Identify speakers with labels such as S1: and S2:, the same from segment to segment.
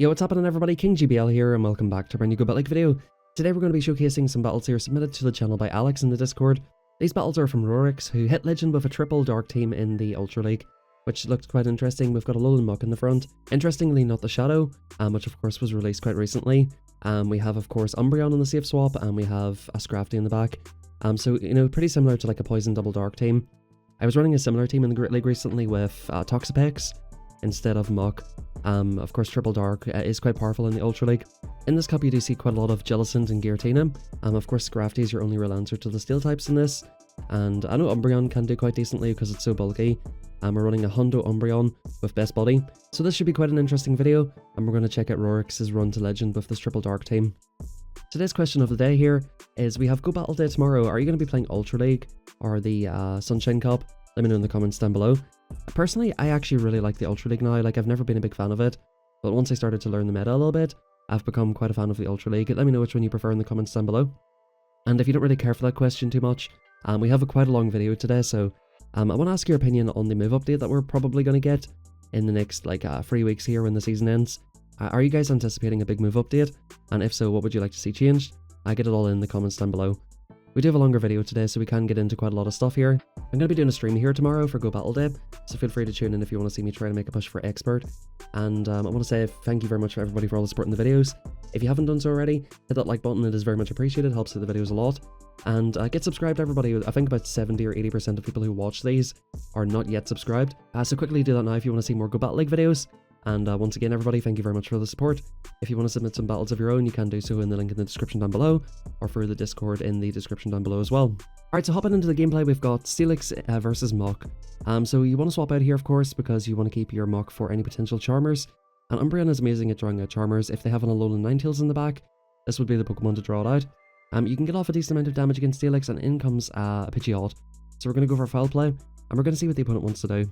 S1: Yo, what's happening everybody? King GBL here and welcome back to a brand new Go Battle video. Today we're going to be showcasing some battles here submitted to the channel by Alex in the Discord. These battles are from Rorix, who hit legend with a triple dark team in the Ultra League, which looked quite interesting. We've got Alolan Muck in the front. Interestingly, not the Shadow, which of course was released quite recently. We have of course Umbreon on the safe swap, and we have a Scrafty in the back. So, you know, pretty similar to like a Poison double dark team. I was running a similar team in the Great League recently with Toxapex instead of Muck. Of course, Triple Dark is quite powerful in the Ultra League. In this cup, you do see quite a lot of Jellicent and Giratina. Of course, Scrafty is your only real answer to the Steel types in this. And I know Umbreon can do quite decently because it's so bulky. We're running a Hundo Umbreon with Best Body. So this should be quite an interesting video, and we're going to check out Rorix's run to legend with this Triple Dark team. Today's question of the day here is, we have Go Battle Day tomorrow. Are you going to be playing Ultra League or the Sunshine Cup? Let me know in the comments down below. Personally, I actually really like the Ultra League now. Like, I've never been a big fan of it, but once I started to learn the meta a little bit, I've become quite a fan of the Ultra League. Let me know which one you prefer in the comments down below. And if you don't really care for that question too much, we have quite a long video today, so I want to ask your opinion on the move update that we're probably going to get in the next 3 weeks here when the season ends. Are you guys anticipating a big move update? And if so, what would you like to see changed? Get it all in the comments down below. We do have a longer video today, so we can get into quite a lot of stuff here. I'm going to be doing a stream here tomorrow for Go Battle Day, so feel free to tune in if you want to see me try to make a push for Expert. And I want to say thank you very much for everybody for all the support in the videos. If you haven't done so already, hit that like button, it is very much appreciated, helps with the videos a lot. And get subscribed everybody. I think about 70 or 80% of people who watch these are not yet subscribed. So quickly do that now if you want to see more Go Battle League videos. And once again everybody, thank you very much for the support. If you want to submit some battles of your own, you can do so in the link in the description down below, or through the Discord in the description down below as well. Alright, so hopping into the gameplay, we've got Steelix versus Muck. So you want to swap out here of course, because you want to keep your Muck for any potential Charmers. And Umbreon is amazing at drawing out Charmers. If they have an Alolan Ninetales in the back, this would be the Pokemon to draw it out. You can get off a decent amount of damage against Steelix, and in comes a Pidgeot. So we're going to go for Foul Play, and we're going to see what the opponent wants to do.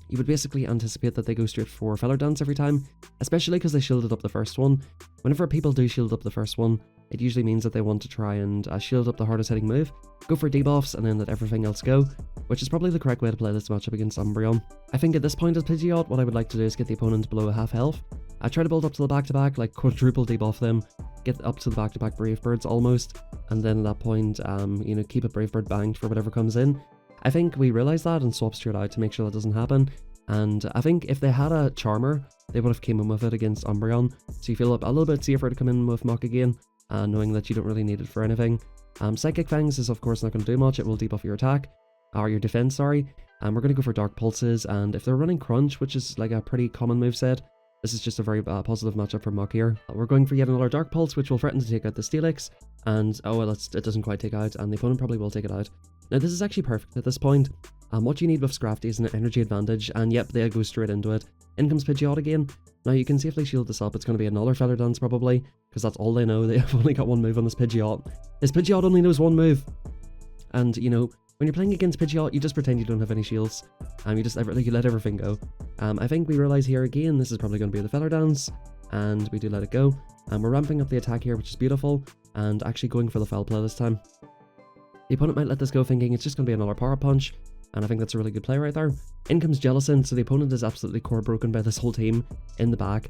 S1: You would basically anticipate that they go straight for Feather Dance every time, especially because they shielded up the first one. Whenever people do shield up the first one, it usually means that they want to try and shield up the hardest hitting move, go for debuffs, and then let everything else go, which is probably the correct way to play this matchup against Umbreon. I think at this point as Pidgeot, what I would like to do is get the opponent below a half health. I try to build up to the back-to-back, like quadruple debuff them, get up to the back-to-back Brave Birds almost, and then at that point, you know, keep a Brave Bird banked for whatever comes in. I think we realised that and swapped straight out to make sure that doesn't happen. And I think if they had a Charmer, they would have came in with it against Umbreon, so you feel a little bit safer to come in with Muck again, knowing that you don't really need it for anything. Psychic Fangs is of course not going to do much. It will debuff your attack, or your defense, sorry. We're going to go for Dark Pulses, and if they're running Crunch, which is like a pretty common moveset, this is just a very positive matchup for Muck here. We're going for yet another Dark Pulse, which will threaten to take out the Steelix, and oh well, it doesn't quite take out, and the opponent probably will take it out. Now this is actually perfect at this point. What you need with Scrafty is an energy advantage, and yep, they go straight into it. In comes Pidgeot again. Now you can safely shield this up. It's going to be another Feather Dance probably, because that's all they know. They have only got one move on this Pidgeot. This Pidgeot only knows one move. And you know, when you're playing against Pidgeot, you just pretend you don't have any shields. You just you let everything go. I think we realise here again, this is probably going to be the Feather Dance, and we do let it go. We're ramping up the attack here, which is beautiful, and actually going for the Foul Play this time. The opponent might let this go thinking it's just going to be another Power Punch, and I think that's a really good play right there. In comes Jellicent, so the opponent is absolutely core broken by this whole team in the back.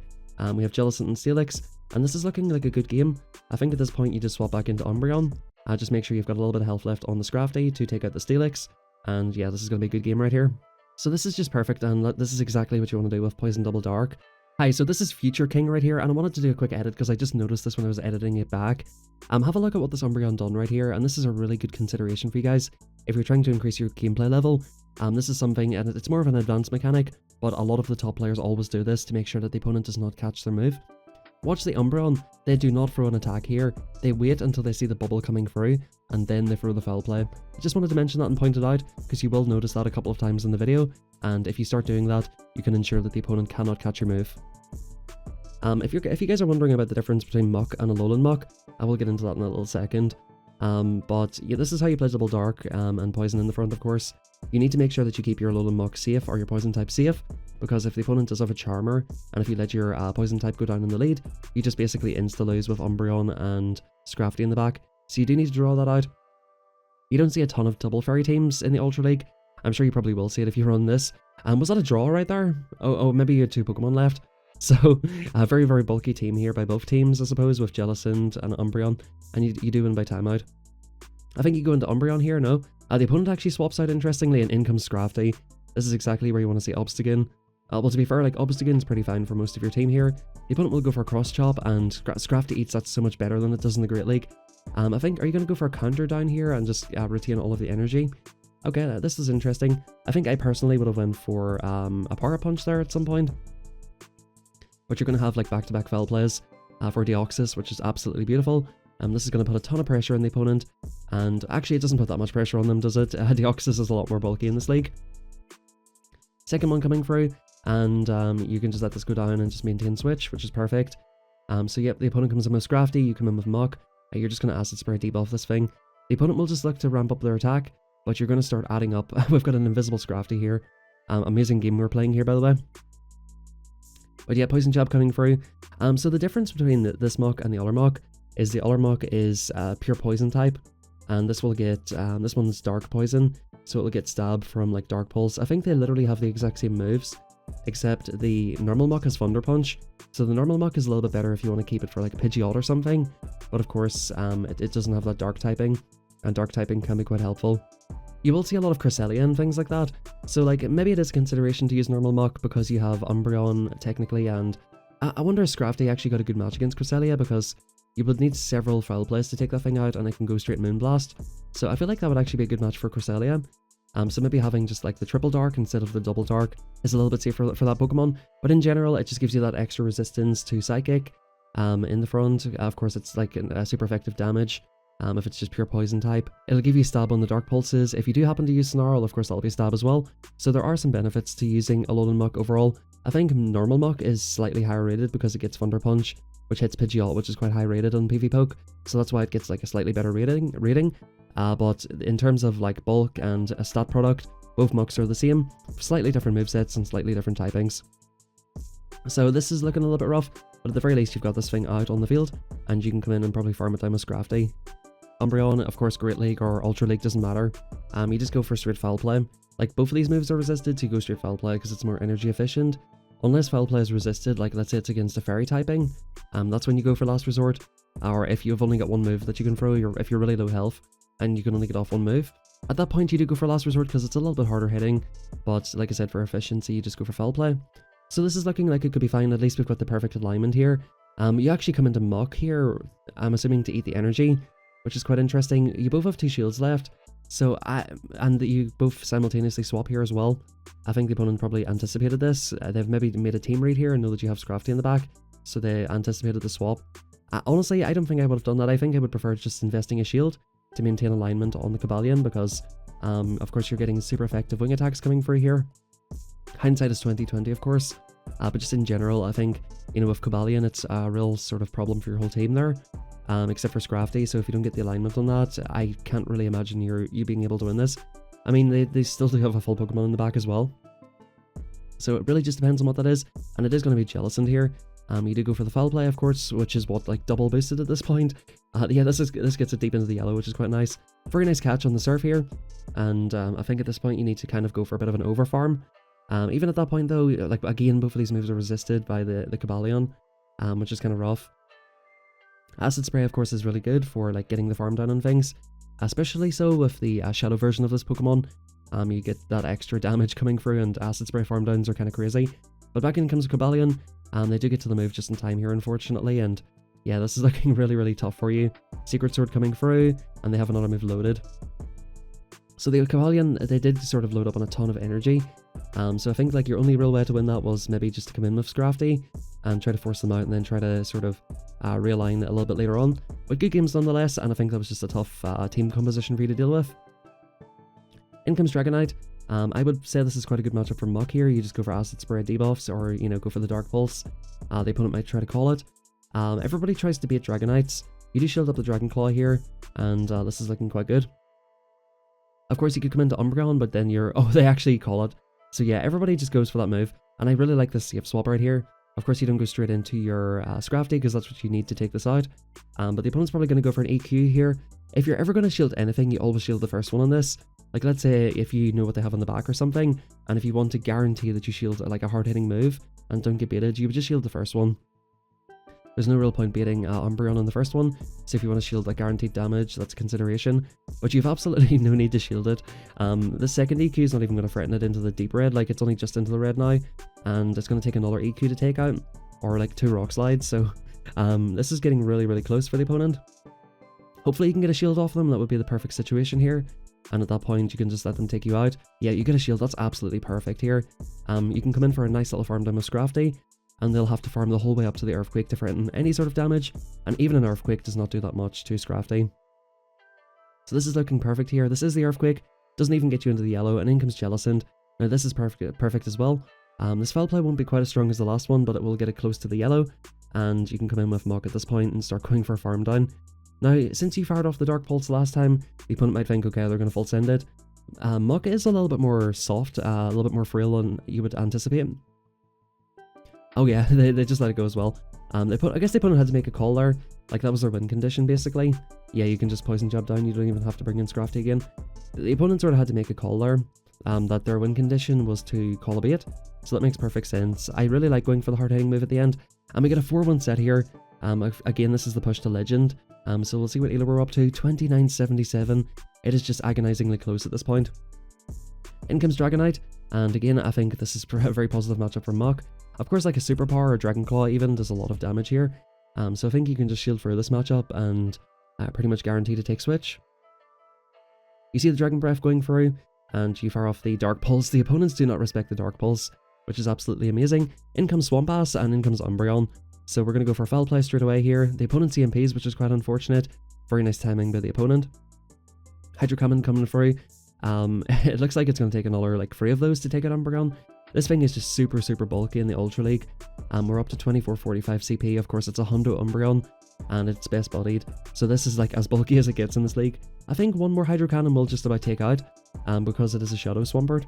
S1: We have Jellicent and Steelix, and this is looking like a good game. I think at this point you just swap back into Umbreon. Just make sure you've got a little bit of health left on the Scrafty to take out the Steelix, and yeah, this is going to be a good game right here. So this is just perfect, and this is exactly what you want to do with Poison Double Dark. Hi, so this is Future King right here, and I wanted to do a quick edit because I just noticed this when I was editing it back. Have a look at what this Umbreon done right here, and this is a really good consideration for you guys if you're trying to increase your gameplay level. This is something, and it's more of an advanced mechanic, but a lot of the top players always do this to make sure that the opponent does not catch their move. Watch the Umbreon, they do not throw an attack here, they wait until they see the bubble coming through, and then they throw the Foul Play. I just wanted to mention that and point it out, because you will notice that a couple of times in the video, and if you start doing that, you can ensure that the opponent cannot catch your move. If you guys are wondering about the difference between Muck and Alolan Muck, I will get into that in a little second. But yeah, this is how you play Double Dark and Poison in the front, of course. You need to make sure that you keep your Alolan Muck safe, or your Poison type safe, because if the opponent does have a Charmer, and if you let your Poison type go down in the lead, you just basically insta-lose with Umbreon and Scrafty in the back. So you do need to draw that out. You don't see a ton of double fairy teams in the Ultra League. I'm sure you probably will see it if you run this. Was that a draw right there? Oh, maybe you had two Pokemon left. So a very, very bulky team here by both teams, I suppose, with Jellicent and Umbreon, and you do win by timeout. I think you go into Umbreon here, no? The opponent actually swaps out, interestingly, and in comes Scrafty. This is exactly where you want to see Obstagoon. Well, to be fair, like, Obstagoon's pretty fine for most of your team here. The opponent will go for a Cross Chop, and Scrafty eats that so much better than it does in the Great League. I think, are you going to go for a counter down here and just retain all of the energy? Okay, this is interesting. I think I personally would have went for a Power Punch there at some point. But you're going to have like back-to-back foul plays for Deoxys, which is absolutely beautiful. This is going to put a ton of pressure on the opponent, and actually it doesn't put that much pressure on them, does it? Deoxys is a lot more bulky in this league. Second one coming through, and you can just let this go down and just maintain switch, which is perfect. So yep, the opponent comes in with Scrafty, you come in with Muck. You're just going to Acid Spray debuff this thing. The opponent will just look to ramp up their attack, but you're going to start adding up. We've got an invisible Scrafty here. Amazing game we're playing here, by the way. But yeah, Poison Jab coming through. So the difference between this Muck and the other Muck is the other Muck is pure poison type, and this will get, this one's dark poison, so it'll get stabbed from like Dark Pulse. I think they literally have the exact same moves, except the normal Muck has Thunder Punch. So the normal Muck is a little bit better if you want to keep it for like a Pidgeot or something, but of course it doesn't have that dark typing, and dark typing can be quite helpful. You will see a lot of Cresselia and things like that, so like maybe it is a consideration to use normal Muck because you have Umbreon technically, and I wonder if Scrafty actually got a good match against Cresselia, because you would need several foul plays to take that thing out, and it can go straight Moonblast. So I feel like that would actually be a good match for Cresselia. So maybe having just like the triple dark instead of the double dark is a little bit safer for that Pokemon. But in general, it just gives you that extra resistance to Psychic in the front. Of course, it's like a super effective damage if it's just pure poison type. It'll give you stab on the Dark Pulses. If you do happen to use Snarl, of course that'll be stab as well. So there are some benefits to using Alolan Muck overall. I think normal Muck is slightly higher rated because it gets Thunder Punch, which hits Pidgeot, which is quite high rated on PvPoke, so that's why it gets like a slightly better rating. But in terms of like bulk and a stat product, both Mucks are the same, slightly different movesets and slightly different typings. So this is looking a little bit rough, but at the very least you've got this thing out on the field, and you can come in and probably farm it down with Scrafty. Umbreon, of course, Great League or Ultra League doesn't matter. You just go for straight foul play. Like both of these moves are resisted, so you go straight foul play because it's more energy efficient. Unless foul play is resisted, like let's say it's against a fairy typing, that's when you go for last resort. Or if you've only got one move that you can throw, if you're really low health and you can only get off one move, at that point you do go for last resort because it's a little bit harder hitting. But like I said, for efficiency, you just go for foul play. So this is looking like it could be fine. At least we've got the perfect alignment here. You actually come into Muck here, I'm assuming to eat the energy, which is quite interesting. You both have 2 shields left. So, and you both simultaneously swap here as well. I think the opponent probably anticipated this. They've maybe made a team read here and know that you have Scrafty in the back, so they anticipated the swap. Honestly, I don't think I would have done that. I think I would prefer just investing a shield to maintain alignment on the Cobalion, because, of course, you're getting super effective wing attacks coming through here. Hindsight is 20/20, of course, but just in general, I think, you know, with Cobalion, it's a real sort of problem for your whole team there. Except for Scrafty, so if you don't get the alignment on that, I can't really imagine you being able to win this. I mean, they still do have a full Pokemon in the back as well. So it really just depends on what that is, and it is going to be Jellicent here. You do go for the foul play, of course, which is what, like, double boosted at this point. Yeah, this gets it deep into the yellow, which is quite nice. Very nice catch on the surf here, and I think at this point you need to kind of go for a bit of an over farm. Even at that point though, like, again, both of these moves are resisted by the Cobalion, which is kind of rough. Acid Spray, of course, is really good for like getting the farm down on things, especially so with the shadow version of this Pokemon. You get that extra damage coming through, and Acid Spray farm downs are kind of crazy. But back in comes Cobalion, they do get to the move just in time here, unfortunately, and yeah, this is looking really, really tough for you. Secret Sword coming through, and they have another move loaded. So the Cobalion, they did sort of load up on a ton of energy, so I think like your only real way to win that was maybe just to come in with Scrafty and try to force them out, and then try to sort of realign a little bit later on. But good games nonetheless, and I think that was just a tough team composition for you to deal with. In comes Dragonite. I would say this is quite a good matchup for Muck here. You just go for Acid Spray debuffs, or, you know, go for the Dark Pulse. The opponent might try to call it. Everybody tries to beat Dragonites. You do shield up the Dragon Claw here, and this is looking quite good. Of course, you could come into Umbreon, but then you're... Oh, they actually call it. So yeah, everybody just goes for that move, and I really like this safe swap right here. Of course, you don't go straight into your Scrafty, because that's what you need to take this out. But the opponent's probably going to go for an EQ here. If you're ever going to shield anything, you always shield the first one on this. Like let's say if you know what they have on the back or something, and if you want to guarantee that you shield like a hard hitting move and don't get baited, you would just shield the first one. There's no real point baiting Umbreon on the first one, so if you want to shield like guaranteed damage, that's a consideration, but you've absolutely no need to shield it. The second EQ is not even going to threaten it into the deep red, like it's only just into the red now, and it's going to take another EQ to take out, or like 2 rock slides, so this is getting really close for the opponent. Hopefully you can get a shield off them, that would be the perfect situation here, and at that point you can just let them take you out. Yeah, you get a shield, that's absolutely perfect here. You can come in for a nice little farm down with Scrafty, and they'll have to farm the whole way up to the Earthquake to threaten any sort of damage, and even an Earthquake does not do that much to Scrafty. So this is looking perfect here. This is the Earthquake, doesn't even get you into the yellow, and in comes Jellicent. Now this is perfect as well. This Foul Play won't be quite as strong as the last one, but it will get it close to the yellow, and you can come in with Muck at this point and start going for a farm down. Now, since you fired off the Dark Pulse last time, the opponent might think, okay, they're going to full send it. Muck is a little bit more soft, a little bit more frail than you would anticipate. Oh yeah, they just let it go as well. I guess the opponent had to make a call there, like that was their win condition basically. Yeah, you can just Poison Jab down, you don't even have to bring in Scrafty again. The opponent sort of had to make a call there, that their win condition was to call a bait, so that makes perfect sense. I really like going for the hard hitting move at the end, and we get a 4-1 set here. Again, this is the push to Legend, so we'll see what elo we're up to, 2977. It is just agonizingly close at this point. In comes Dragonite, and again I think this is a very positive matchup for Muck. Of course, like a Superpower or Dragon Claw even does a lot of damage here, so I think you can just shield for this matchup and pretty much guarantee to take switch. You see the Dragon Breath going through, and you fire off the Dark Pulse. The opponents do not respect the Dark Pulse, which is absolutely amazing. In comes Swampass, and in comes Umbreon, so we're going to go for Foul Play straight away here. The opponent CMPs, which is quite unfortunate. Very nice timing by the opponent. Hydro Cannon coming through. It looks like it's going to take another like 3 of those to take out Umbreon. This thing is just super bulky in the Ultra League. We're up to 2445 CP. Of course, it's a Hundo Umbreon, and it's best bodied, so this is like as bulky as it gets in this league. I think one more Hydro Cannon will just about take out, because it is a Shadow Swampert.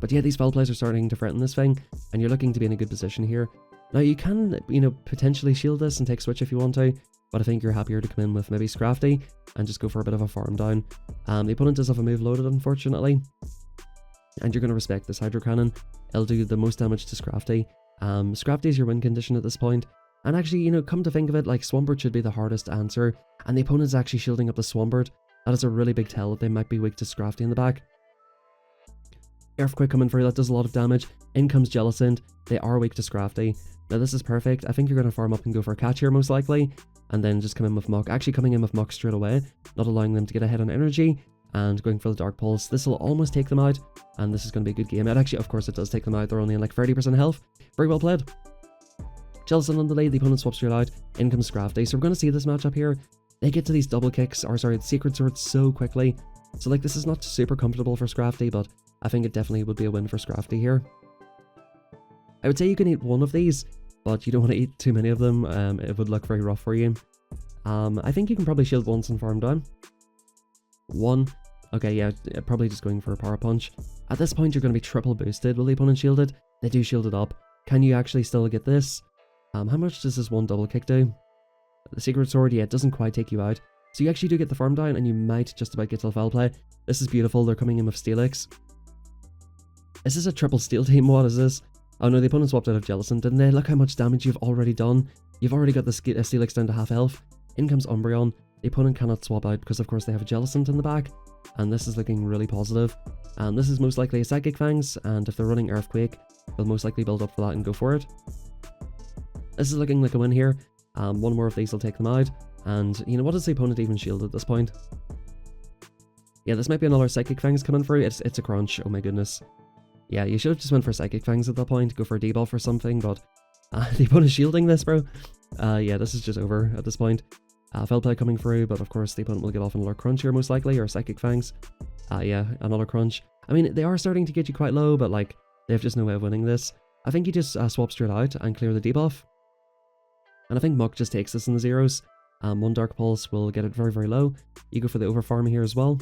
S1: But yeah, these Foul Plays are starting to threaten this thing, and you're looking to be in a good position here. Now you can, potentially shield this and take switch if you want to, but I think you're happier to come in with maybe Scrafty and just go for a bit of a farm down. The opponent does have a move loaded, unfortunately, and you're going to respect this Hydro Cannon. It'll do the most damage to Scrafty. Scrafty is your win condition at this point, and actually, come to think of it, like Swampert should be the hardest answer, and the opponent's actually shielding up the Swampert. That is a really big tell that they might be weak to Scrafty in the back. Earthquake coming through, that does a lot of damage. In comes Jellicent, they are weak to Scrafty. Now this is perfect. I think you're going to farm up and go for a catch here most likely, and then just come in with Muck. Actually coming in with Muck straight away, not allowing them to get ahead on energy, and going for the Dark Pulse. This will almost take them out, and this is going to be a good game. And actually, of course, it does take them out. They're only in like 30% health. Very well played. Jellicent on the lead, the opponent swaps straight out. In comes Scrafty. So we're going to see this matchup here. They get to these double kicks, or sorry, the Secret Sword so quickly. So like this is not super comfortable for Scrafty, but I think it definitely would be a win for Scrafty here. I would say you can eat one of these, but you don't want to eat too many of them. It would look very rough for you. I think you can probably shield once and farm down. 1. Okay, yeah, probably just going for a Power Punch. At this point, you're going to be triple boosted. Will the opponent shield it? They do shield it up. Can you actually still get this? How much does this one double kick do? The Secret Sword, yeah, it doesn't quite take you out. So you actually do get the farm down, and you might just about get to the Foul Play. This is beautiful. They're coming in with Steelix. Is this a triple steel team? What is this? Oh no, the opponent swapped out of Jellicent, didn't they? Look how much damage you've already done. You've already got the Steelix down to half health. In comes Umbreon. The opponent cannot swap out because of course they have a Jellicent in the back, and this is looking really positive. This is most likely a Psychic Fangs, and if they're running Earthquake, they'll most likely build up for that and go for it. This is looking like a win here. One more of these will take them out, and what does the opponent even shield at this point? Yeah, this might be another Psychic Fangs coming through. It's a crunch, oh my goodness. Yeah, you should have just went for Psychic Fangs at that point, go for a debuff or something, but the opponent's shielding this, bro. Yeah, this is just over at this point. Foul Play coming through, but of course the opponent will get off another crunch here most likely, or Psychic Fangs. Yeah, another crunch. I mean, they are starting to get you quite low, but like, they have just no way of winning this. I think you just swap straight out and clear the debuff. And I think Muck just takes this in the zeros. One Dark Pulse will get it very low. You go for the over farm here as well.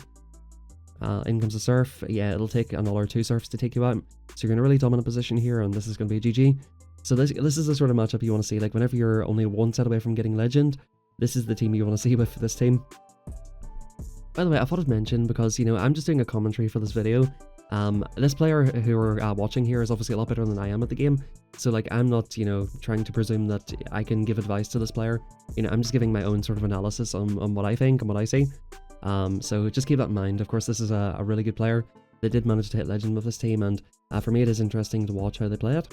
S1: In comes the Surf. Yeah, it'll take another 2 Surfs to take you out. So you're in a really dominant position here, and this is going to be a GG. So this is the sort of matchup you want to see. Like, whenever you're only one set away from getting Legend, this is the team you want to see with this team. By the way, I thought I'd mention, because, you know, I'm just doing a commentary for this video. This player who we're watching here is obviously a lot better than I am at the game. So, like, I'm not, you know, trying to presume that I can give advice to this player. You know, I'm just giving my own sort of analysis on what I think and what I see. So just keep that in mind. Of course, this is a really good player. They did manage to hit Legend with this team, and for me it is interesting to watch how they play it.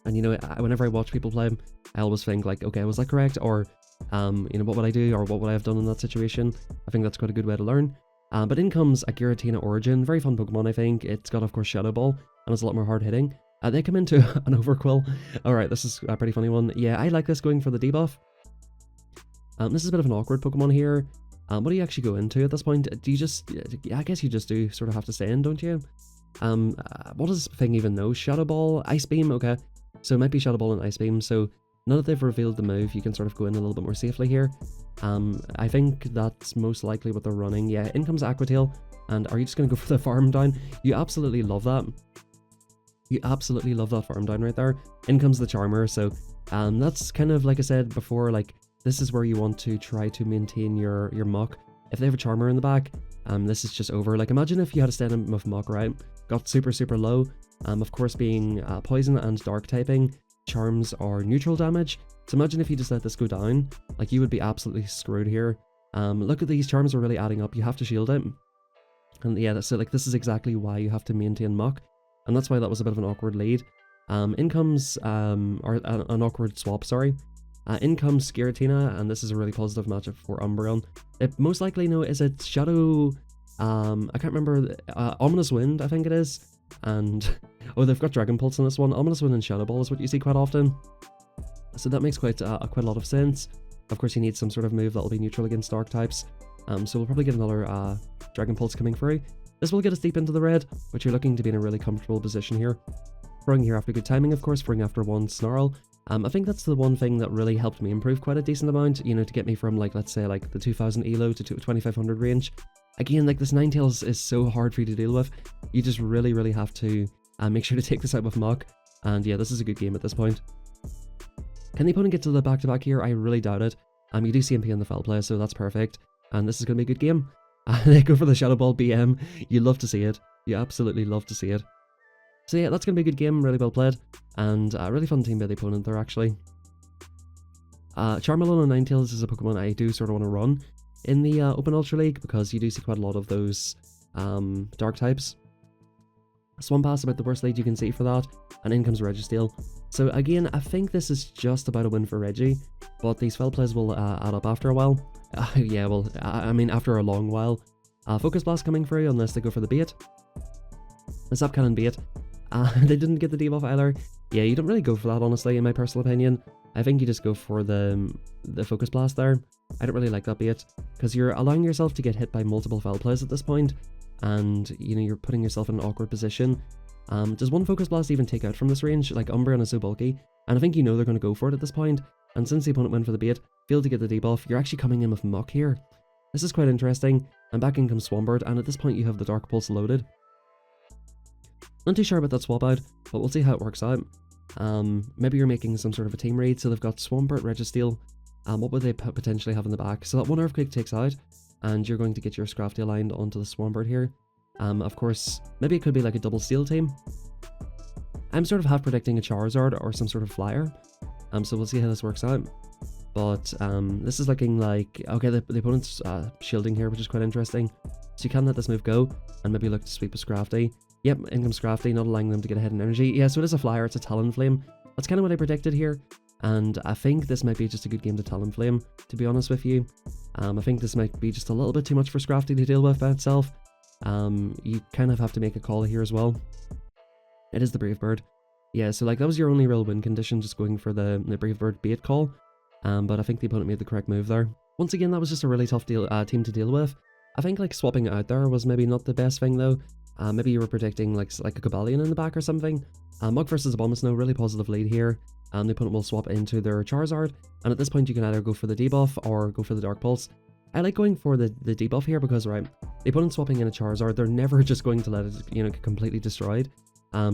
S1: And, you know, whenever I watch people play, I always think, like, okay, was that correct? Or, you know, what would I do, or what would I have done in that situation? I think that's quite a good way to learn. But in comes a Giratina Origin, very fun Pokemon, I think. It's got, of course, Shadow Ball, and it's a lot more hard hitting. They come into an Overquill. Alright, this is a pretty funny one. Yeah, I like this going for the debuff. This is a bit of an awkward Pokemon here. What do you actually go into at this point? Do you just... I guess you just do sort of have to stay in, don't you? What does this thing even know? Shadow Ball? Ice Beam? Okay. So it might be Shadow Ball and Ice Beam. So now that they've revealed the move, you can sort of go in a little bit more safely here. I think that's most likely what they're running. Yeah, in comes Aqua Tail. And are you just going to go for the Farm Down? You absolutely love that. You absolutely love that Farm Down right there. In comes the Charmer. So that's kind of, like I said before, like, this is where you want to try to maintain your Muck. If they have a Charmer in the back, this is just over. Like, imagine if you had a stand with Muck, right? Got super low. Of course, being Poison and Dark typing, Charms are neutral damage. So imagine if you just let this go down. Like, you would be absolutely screwed here. Look at these Charms are really adding up. You have to shield it. And yeah, so like, this is exactly why you have to maintain Muck. And that's why that was a bit of an awkward lead. In comes, or an awkward swap, sorry. In comes Giratina, and this is a really positive matchup for Umbreon. It most likely, no, is it Shadow, I can't remember, Ominous Wind, I think it is. And, oh, they've got Dragon Pulse in this one. Ominous Wind and Shadow Ball is what you see quite often. So that makes quite a lot of sense. Of course, you need some sort of move that'll be neutral against Dark types. So we'll probably get another Dragon Pulse coming through. This will get us deep into the red, but you're looking to be in a really comfortable position here. Throwing here after good timing, of course, throwing after one Snarl. I think that's the one thing that really helped me improve quite a decent amount, you know, to get me from, like, let's say, like, the 2000 elo to 2500 range. Again, like, this Ninetales is so hard for you to deal with. You just really have to make sure to take this out with Muck. And yeah, this is a good game at this point. Can the opponent get to the back-to-back here? I really doubt it. You do CMP on the foul play, so that's perfect. And this is going to be a good game. They go for the Shadow Ball BM. You love to see it. You absolutely love to see it. So yeah, that's going to be a good game, really well played, and a really fun team by the opponent there, actually. Charmander and Ninetales is a Pokemon I do sort of want to run in the Open Ultra League, because you do see quite a lot of those Dark types. Swampast about the worst lead you can see for that, and in comes Registeel. So again, I think this is just about a win for Reggie, but these foul plays will add up after a while. Yeah, well, I mean, after a long while. Focus Blast coming through, unless they go for the bait. The Zap Cannon bait. They didn't get the debuff either. Yeah, you don't really go for that, honestly, in my personal opinion. I think you just go for the Focus Blast there. I don't really like that bait, because you're allowing yourself to get hit by multiple foul plays at this point, and, you know, you're putting yourself in an awkward position. Does one Focus Blast even take out from this range? Like, Umbreon is so bulky, and I think you know they're going to go for it at this point, and since the opponent went for the bait, failed to get the debuff, you're actually coming in with Muck here. This is quite interesting, and back in comes Swampert, and at this point you have the Dark Pulse loaded. Not too sure about that swap out, but we'll see how it works out. Maybe you're making some sort of a team raid, so they've got Swampert, Registeel. What would they potentially have in the back? So that one Earthquake takes out, and you're going to get your Scrafty aligned onto the Swampert here. Of course, maybe it could be like a double Steel team. I'm sort of half predicting a Charizard or some sort of Flyer, so we'll see how this works out. But this is looking like, okay, the opponent's shielding here, which is quite interesting. So you can let this move go, and maybe look to sweep a Scrafty. Yep, in comes Scrafty, not allowing them to get ahead in energy. Yeah, so it is a Flyer, it's a Talonflame. That's kind of what I predicted here. And I think this might be just a good game to Talonflame, to be honest with you. I think this might be just a little bit too much for Scrafty to deal with by itself. You kind of have to make a call here as well. It is the Brave Bird. Yeah, so like that was your only real win condition, just going for the Brave Bird bait call. But I think the opponent made the correct move there. Once again, that was just a really tough team to deal with. I think like swapping it out there was maybe not the best thing though. Maybe you were predicting like a Cobalion in the back or something. Mug versus Abomasnow, really positive lead here. The opponent will swap into their Charizard, and at this point you can either go for the debuff or go for the Dark Pulse. I like going for the debuff here because, right, the opponent swapping in a Charizard, they're never just going to let it, you know, get completely destroyed.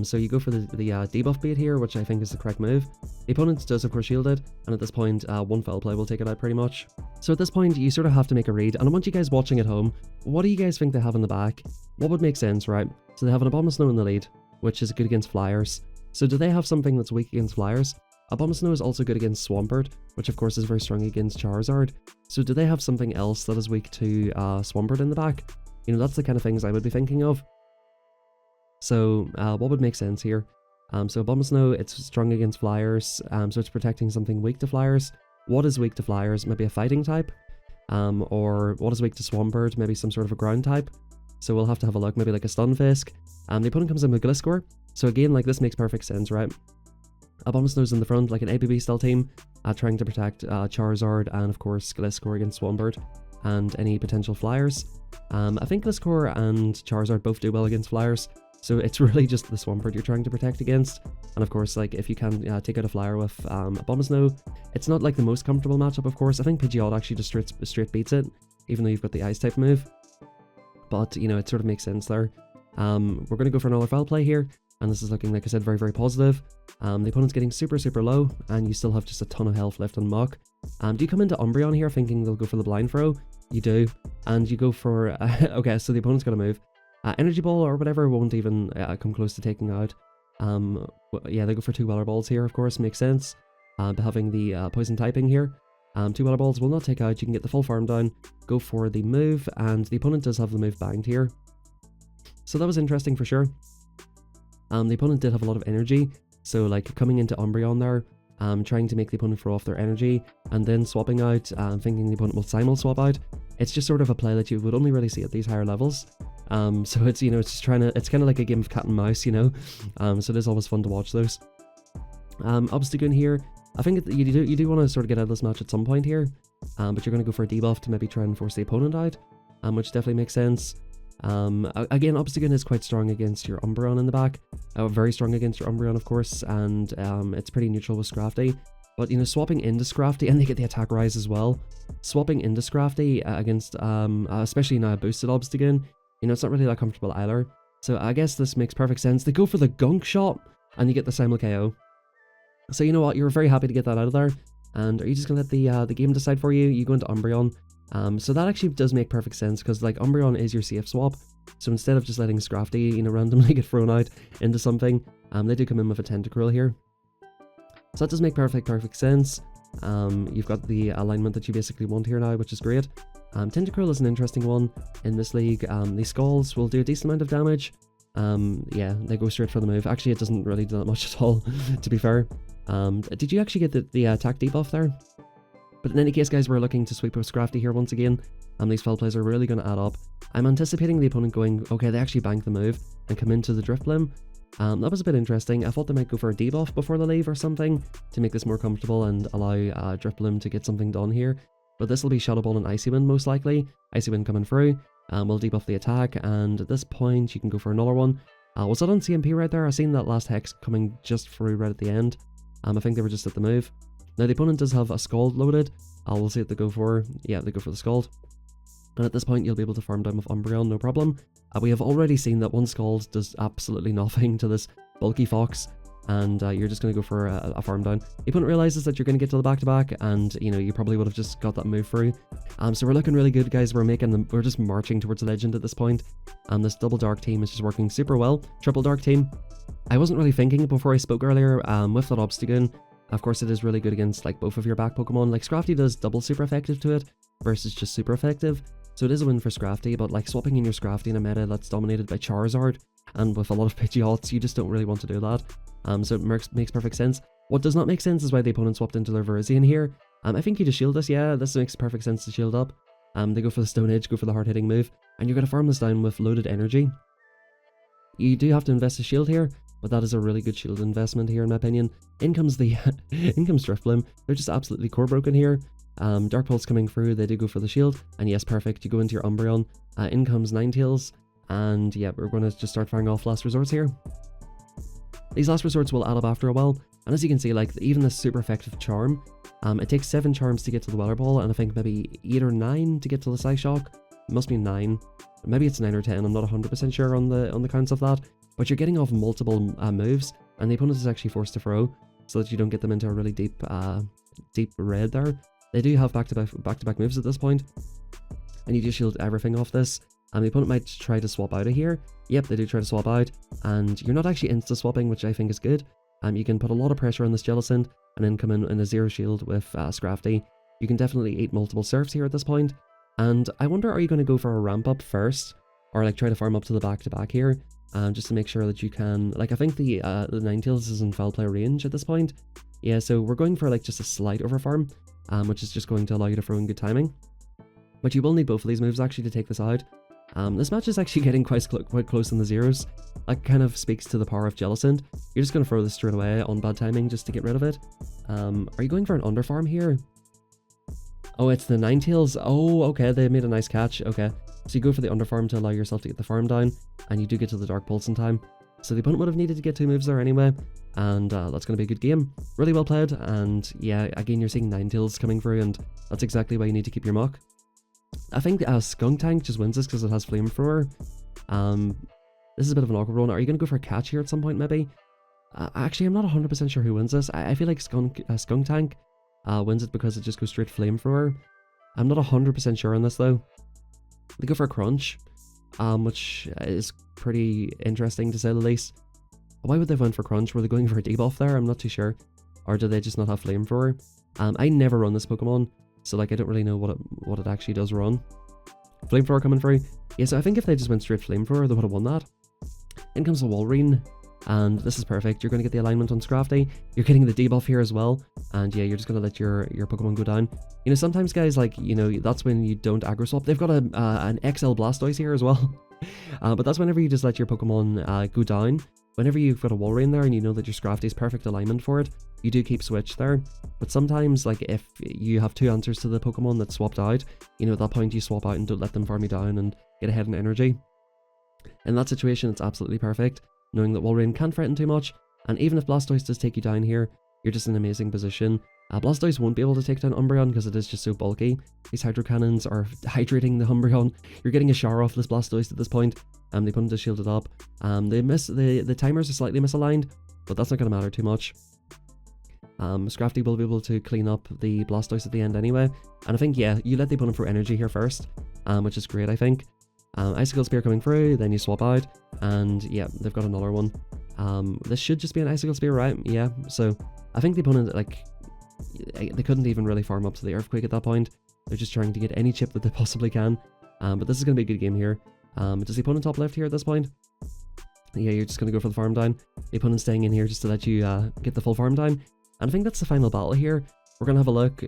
S1: So you go for the debuff bait here, which I think is the correct move. The opponent does of course shield it, and at this point one foul play will take it out pretty much. So at this point, you sort of have to make a read, and I want you guys watching at home, what do you guys think they have in the back? What would make sense, right? So they have an Abomasnow in the lead, which is good against flyers. So do they have something that's weak against flyers? Abomasnow is also good against Swampert, which of course is very strong against Charizard. So do they have something else that is weak to Swampert in the back? You know, that's the kind of things I would be thinking of. So what would make sense here? So Abomasnow, it's strong against flyers, so it's protecting something weak to flyers. What is weak to flyers? Maybe a fighting type? Or what is weak to Swampert? Maybe some sort of a ground type? So we'll have to have a look, maybe like a Stunfisk. The opponent comes in with Gliscor. So again, like this makes perfect sense, right? Abomasnow's in the front, like an ABB style team, trying to protect Charizard and of course Gliscor against Swampert and any potential flyers. I think Gliscor and Charizard both do well against flyers, so it's really just the Swampert you're trying to protect against. And of course, like if you can take out a flyer with Abomasnow, it's not like the most comfortable matchup, of course. I think Pidgeot actually just straight beats it, even though you've got the Ice type move. But, you know, it sort of makes sense there. We're going to go for another foul play here, and this is looking, like I said, very, very positive. The opponent's getting super, super low, and you still have just a ton of health left on Muck. Do you come into Umbreon here thinking they'll go for the blind throw? You do, and you go for... okay, so the opponent's got to move. Energy Ball or whatever won't even come close to taking out. Yeah, they go for 2 Weather Balls here, of course, makes sense. Having the poison typing here. 2 Weather Balls will not take out, you can get the full farm down, go for the move, and the opponent does have the move banged here. So that was interesting for sure. The opponent did have a lot of energy, so like coming into Umbreon there, trying to make the opponent throw off their energy, and then swapping out, thinking the opponent will simul swap out. It's just sort of a play that you would only really see at these higher levels. So it's, you know, it's just it's kind of like a game of cat and mouse, you know. So it is always fun to watch those. Obstagoon here, I think you do want to sort of get out of this match at some point here, but you're going to go for a debuff to maybe try and force the opponent out, which definitely makes sense. Again, Obstagoon is quite strong against your Umbreon in the back, very strong against your Umbreon, of course, and it's pretty neutral with Scrafty. But, you know, swapping into Scrafty, and they get the attack rise as well. Swapping into Scrafty against, especially now a boosted Obstagoon, you know, it's not really that comfortable either. So I guess this makes perfect sense. They go for the Gunk Shot, and you get the Simul KO. So you know what, you're very happy to get that out of there. And are you just going to let the game decide for you? You go into Umbreon. So that actually does make perfect sense, because like Umbreon is your safe swap. So instead of just letting Scrafty, you know, randomly get thrown out into something, they do come in with a Tentacruel here. So that does make perfect sense. You've got the alignment that you basically want here now, which is great. Tentacruel is an interesting one in this league. The Skulls will do a decent amount of damage. Yeah, they go straight for the move. Actually, it doesn't really do that much at all, to be fair. Did you actually get the attack debuff there? But in any case, guys, we're looking to sweep with Scrafty here once again. These foul plays are really going to add up. I'm anticipating the opponent going, okay, they actually bank the move and come into the Drifblim. That was a bit interesting. I thought they might go for a debuff before they leave or something to make this more comfortable and allow Drifblim to get something done here. But this will be Shadow Ball and Icy Wind most likely. Icy Wind coming through. We'll debuff the attack, and at this point you can go for another one. Was that on CMP right there? I seen that last Hex coming just through right at the end. I think they were just at the move. Now the opponent does have a Scald loaded. We'll see what they go for. Yeah, they go for the Scald. And at this point you'll be able to farm down with Umbreon, no problem. We have already seen that one Scald does absolutely nothing to this bulky Fox, and you're just going to go for a farm down. The opponent realizes that you're going to get to the back-to-back, and you know, you probably would have just got that move through. So we're looking really good, guys. We're just marching towards Legend at this point. This double dark team is just working super well. Triple dark team. I wasn't really thinking before I spoke earlier with that Obstagoon. Of course, it is really good against like both of your back Pokemon. Like Scrafty does double super effective to it versus just super effective. So it is a win for Scrafty, but like swapping in your Scrafty in a meta that's dominated by Charizard and with a lot of Pidgeots, you just don't really want to do that. So it makes perfect sense. What does not make sense is why the opponent swapped into their Virizion here. I think you just shield this, yeah, this makes perfect sense to shield up. They go for the Stone Edge, go for the hard-hitting move, and you're going to farm this down with loaded energy. You do have to invest a shield here, but that is a really good shield investment here in my opinion. In comes the in comes Drifblim. They're just absolutely core broken here. Dark Pulse coming through, they do go for the shield, and yes, perfect, you go into your Umbreon. In comes Ninetales, and yeah, we're going to just start firing off last resorts here. These last resorts will add up after a while, and as you can see, like even this super effective charm, it takes 7 charms to get to the Weather Ball, and I think maybe 8 or 9 to get to the Psyshock. It must be 9. Maybe it's 9 or 10, I'm not 100% sure on the counts of that. But you're getting off multiple moves, and the opponent is actually forced to throw, so that you don't get them into a really deep red there. They do have back-to-back moves at this point, and you do shield everything off this. And the opponent might try to swap out of here. Yep, they do try to swap out, and you're not actually insta-swapping, which I think is good. You can put a lot of pressure on this Jellicent, and then come in a 0 shield with Scrafty. You can definitely eat multiple surfs here at this point. And I wonder, are you going to go for a ramp up first, or like try to farm up to the back-to-back here, just to make sure that you can, like, I think the Ninetales is in foul play range at this point. Yeah, so we're going for like just a slight over farm, which is just going to allow you to throw in good timing. But you will need both of these moves actually to take this out. This match is actually getting quite close in the zeros. That kind of speaks to the power of Jellicent. You're just going to throw this straight away on bad timing just to get rid of it. Are you going for an underfarm here? Oh, it's the Ninetales. Oh, okay, they made a nice catch. Okay, so you go for the underfarm to allow yourself to get the farm down, and you do get to the Dark Pulse in time. So the opponent would have needed to get 2 moves there anyway, and that's going to be a good game. Really well played, and yeah, again, you're seeing Ninetales coming through, and that's exactly why you need to keep your Muck. I think Skunk Tank just wins this because it has Flamethrower. This is a bit of an awkward one. Are you going to go for a catch here at some point, maybe? Actually, I'm not 100% sure who wins this. I feel like Skunk Tank wins it because it just goes straight Flamethrower. I'm not 100% sure on this, though. They go for a Crunch, which is pretty interesting to say the least. Why would they have went for Crunch? Were they going for a debuff there? I'm not too sure. Or do they just not have Flamethrower? I never run this Pokemon, so like I don't really know what it actually does run. Flamethrower coming through. Yeah, so I think if they just went straight Flamethrower, they would have won that. In comes the Walrein, and this is perfect. You're going to get the alignment on Scrafty. You're getting the debuff here as well, and yeah, you're just going to let your Pokemon go down. You know, sometimes guys, like, you know, that's when you don't aggro swap. They've got an XL Blastoise here as well. But that's whenever you just let your Pokemon go down. Whenever you've got a Walrein there and you know that your Scrafty's perfect alignment for it, you do keep switch there. But sometimes, like, if you have 2 answers to the Pokemon that's swapped out, you know, at that point you swap out and don't let them farm you down and get ahead in energy. In that situation, it's absolutely perfect, knowing that Walrein can't threaten too much, and even if Blastoise does take you down here, you're just in an amazing position. Blastoise won't be able to take down Umbreon because it is just so bulky. These Hydro Cannons are hydrating the Umbreon. You're getting a shower off this Blastoise at this point. The opponent is shielded up. The timers are slightly misaligned, but that's not going to matter too much. Scrafty will be able to clean up the Blastoise at the end anyway. And I think, yeah, you let the opponent throw energy here first, which is great, I think. Icicle Spear coming through, then you swap out, and yeah, they've got another one. This should just be an Icicle Spear, right? Yeah, so I think the opponent, like, they couldn't even really farm up to the Earthquake at that point. They're just trying to get any chip that they possibly can. But this is going to be a good game here. Does the opponent top left here at this point? Yeah, you're just going to go for the farm down. The opponent's staying in here just to let you get the full farm down. And I think that's the final battle here. We're going to have a look.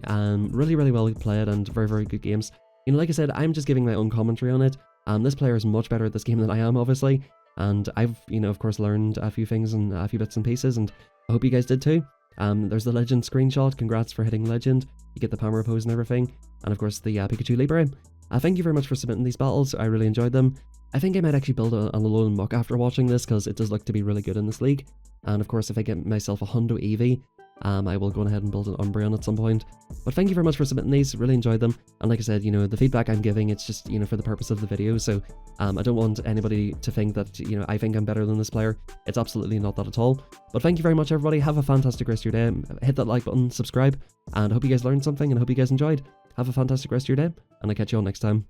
S1: Really, really well played and very, very good games. You know, like I said, I'm just giving my own commentary on it. This player is much better at this game than I am, obviously. And I've, you know, of course, learned a few things and a few bits and pieces, and I hope you guys did too. There's the Legend screenshot. Congrats for hitting Legend. You get the Palmer pose and everything. And of course, the Pikachu Libre. Thank you very much for submitting these battles. I really enjoyed them. I think I might actually build an Alolan Muck after watching this, because it does look to be really good in this league. And of course, if I get myself a Hundo Eevee, I will go ahead and build an Umbreon at some point. But thank you very much for submitting these. Really enjoyed them. And like I said, you know, the feedback I'm giving, it's just, you know, for the purpose of the video. So I don't want anybody to think that, you know, I think I'm better than this player. It's absolutely not that at all. But thank you very much, everybody. Have a fantastic rest of your day. Hit that like button, subscribe, and I hope you guys learned something and I hope you guys enjoyed. Have a fantastic rest of your day, and I'll catch you all next time.